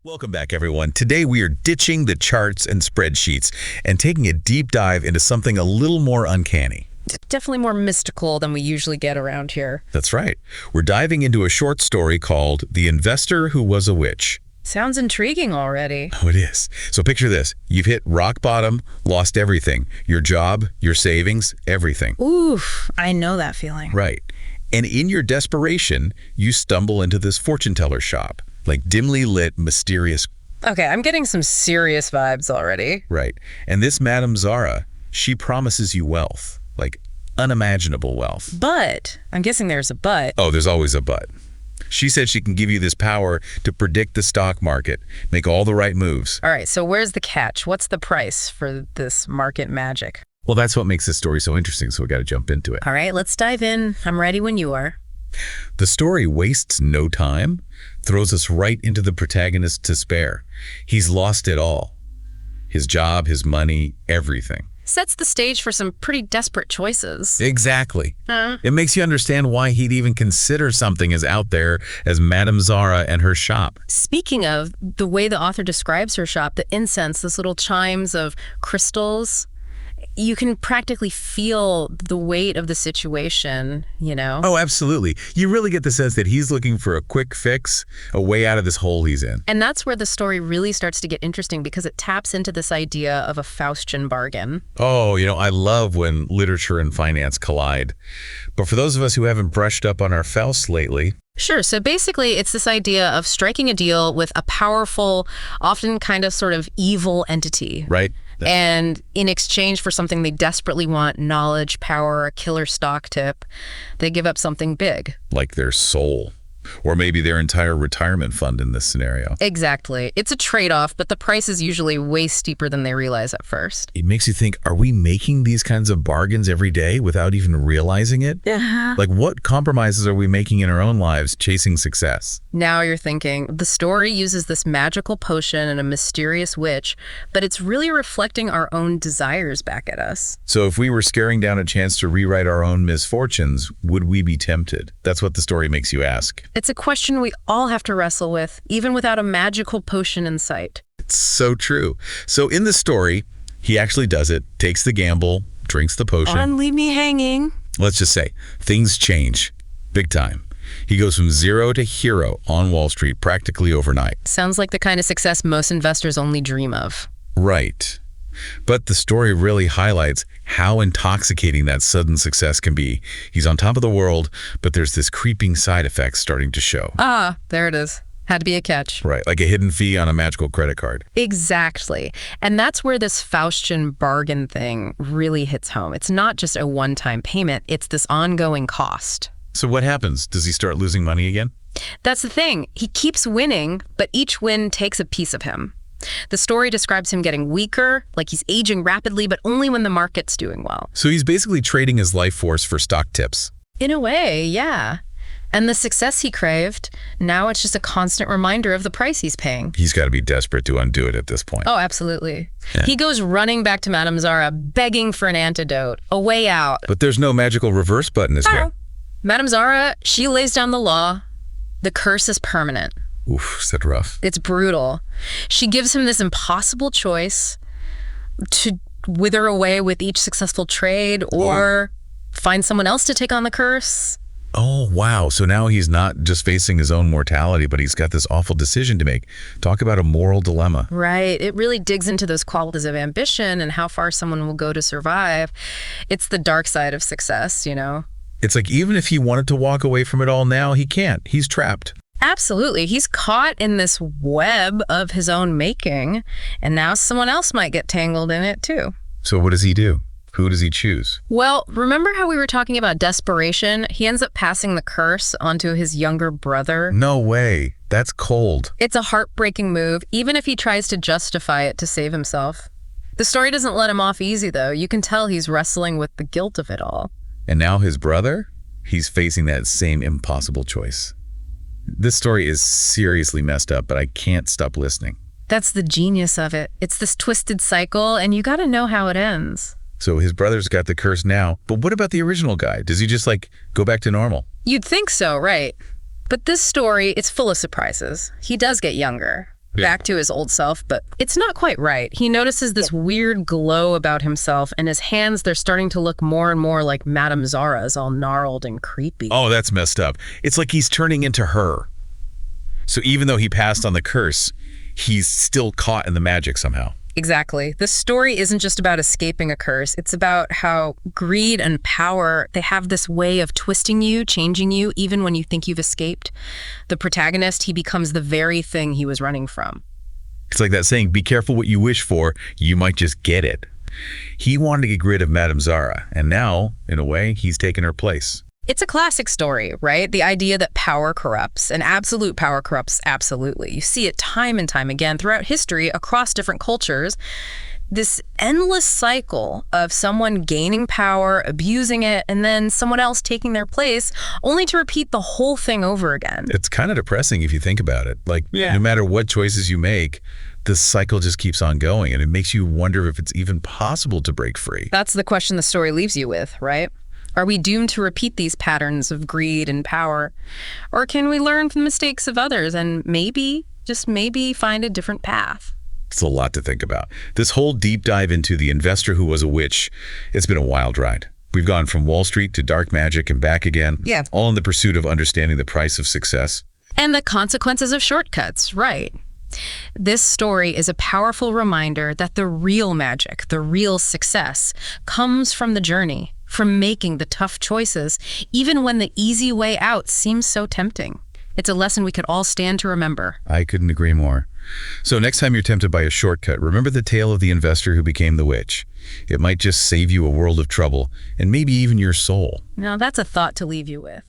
Welcome back, everyone. Today we are ditching the charts and spreadsheets and taking a deep dive into something a little more uncanny. Definitely more mystical than we usually get around here. That's right. We're diving into a short story called The Investor Who Was a Witch. Sounds intriguing already. Oh, it is. So picture this. You've hit rock bottom, lost everything. Your job, your savings, everything. Oof, I know that feeling. Right. And in your desperation, you stumble into this fortune teller shop. Like dimly lit, mysterious. Okay, I'm getting some serious vibes already. Right. And this Madame Zara, she promises you wealth, like unimaginable wealth. But, I'm guessing there's a but. Oh, there's always a but. She said she can give you this power to predict the stock market, make all the right moves. All right, so where's the catch? What's the price for this market magic? Well, that's what makes this story so interesting, so we got to jump into it. All right, let's dive in. I'm ready when you are. The story wastes no time, throws us right into the protagonist's despair. He's lost it all. His job, his money, everything. Sets the stage for some pretty desperate choices. Exactly. It makes you understand why he'd even consider something as out there as Madame Zara and her shop. Speaking of, the way the author describes her shop, the incense, those little chimes of crystals, you can practically feel the weight of the situation, you know? Oh, absolutely. You really get the sense that he's looking for a quick fix, a way out of this hole he's in. And that's where the story really starts to get interesting because it taps into this idea of a Faustian bargain. Oh, I love when literature and finance collide. But for those of us who haven't brushed up on our Faust lately... Sure. So basically, it's this idea of striking a deal with a powerful, often kind of sort of evil entity. Right. And in exchange for something they desperately want, knowledge, power, a killer stock tip, they give up something big. Like their soul. Or maybe their entire retirement fund in this scenario. Exactly. It's a trade-off, but the price is usually way steeper than they realize at first. It makes you think, are we making these kinds of bargains every day without even realizing it? Yeah. Like, what compromises are we making in our own lives chasing success? Now you're thinking, the story uses this magical potion and a mysterious witch, but it's really reflecting our own desires back at us. So if we were staring down a chance to rewrite our own misfortunes, would we be tempted? That's what the story makes you ask. It's a question we all have to wrestle with, even without a magical potion in sight. It's so true. So in the story, he actually does it, takes the gamble, drinks the potion. And leave me hanging. Let's just say, things change. Big time. He goes from zero to hero on Wall Street practically overnight. Sounds like the kind of success most investors only dream of. Right. But the story really highlights how intoxicating that sudden success can be. He's on top of the world, but there's this creeping side effect starting to show. Ah, there it is. Had to be a catch. Right, like a hidden fee on a magical credit card. Exactly. And that's where this Faustian bargain thing really hits home. It's not just a one-time payment, it's this ongoing cost. So what happens? Does he start losing money again? That's the thing. He keeps winning, but each win takes a piece of him. The story describes him getting weaker, like he's aging rapidly, but only when the market's doing well. So he's basically trading his life force for stock tips. In a way, yeah. And the success he craved, now it's just a constant reminder of the price he's paying. He's got to be desperate to undo it at this point. Oh, absolutely. Yeah. He goes running back to Madame Zara, begging for an antidote, a way out. But there's no magical reverse button, is there? Madame Zara, she lays down the law. The curse is permanent. Oof, is that rough? It's brutal. She gives him this impossible choice to wither away with each successful trade or find someone else to take on the curse. Oh, wow. So now he's not just facing his own mortality, but he's got this awful decision to make. Talk about a moral dilemma. Right. It really digs into those qualities of ambition and how far someone will go to survive. It's the dark side of success, you know? It's like even if he wanted to walk away from it all now, he can't. He's trapped. Absolutely. He's caught in this web of his own making, and now someone else might get tangled in it too. So what does he do? Who does he choose? Well, remember how we were talking about desperation? He ends up passing the curse onto his younger brother. No way. That's cold. It's a heartbreaking move, even if he tries to justify it to save himself. The story doesn't let him off easy, though. You can tell he's wrestling with the guilt of it all. And now his brother? He's facing that same impossible choice. This story is seriously messed up, but I can't stop listening. That's the genius of it. It's this twisted cycle, and you gotta know how it ends. So his brother's got the curse now, but what about the original guy? Does he just, go back to normal? You'd think so, right? But this story, it's full of surprises. He does get younger. back to his old self, but it's not quite right. He notices this weird glow about himself, and his hands, they're starting to look more and more like Madame Zara's, all gnarled and creepy. Oh, that's messed up. It's like he's turning into her. So even though he passed on the curse, he's still caught in the magic somehow. Exactly. This story isn't just about escaping a curse. It's about how greed and power, they have this way of twisting you, changing you, even when you think you've escaped. The protagonist, he becomes the very thing he was running from. It's like that saying, be careful what you wish for, you might just get it. He wanted to get rid of Madame Zara, and now, in a way, he's taken her place. It's a classic story, right? The idea that power corrupts, and absolute power corrupts absolutely. You see it time and time again throughout history across different cultures. This endless cycle of someone gaining power, abusing it, and then someone else taking their place, only to repeat the whole thing over again. It's kind of depressing if you think about it. Like, no matter what choices you make, the cycle just keeps on going, and it makes you wonder if it's even possible to break free. That's the question the story leaves you with, right? Are we doomed to repeat these patterns of greed and power? Or can we learn from the mistakes of others and maybe, just maybe, find a different path? It's a lot to think about. This whole deep dive into The Investor Who Was a Witch, it's been a wild ride. We've gone from Wall Street to dark magic and back again, all in the pursuit of understanding the price of success. And the consequences of shortcuts, right? This story is a powerful reminder that the real magic, the real success, comes from the journey, from making the tough choices, even when the easy way out seems so tempting. It's a lesson we could all stand to remember. I couldn't agree more. So next time you're tempted by a shortcut, remember the tale of the investor who became the witch. It might just save you a world of trouble, and maybe even your soul. Now that's a thought to leave you with.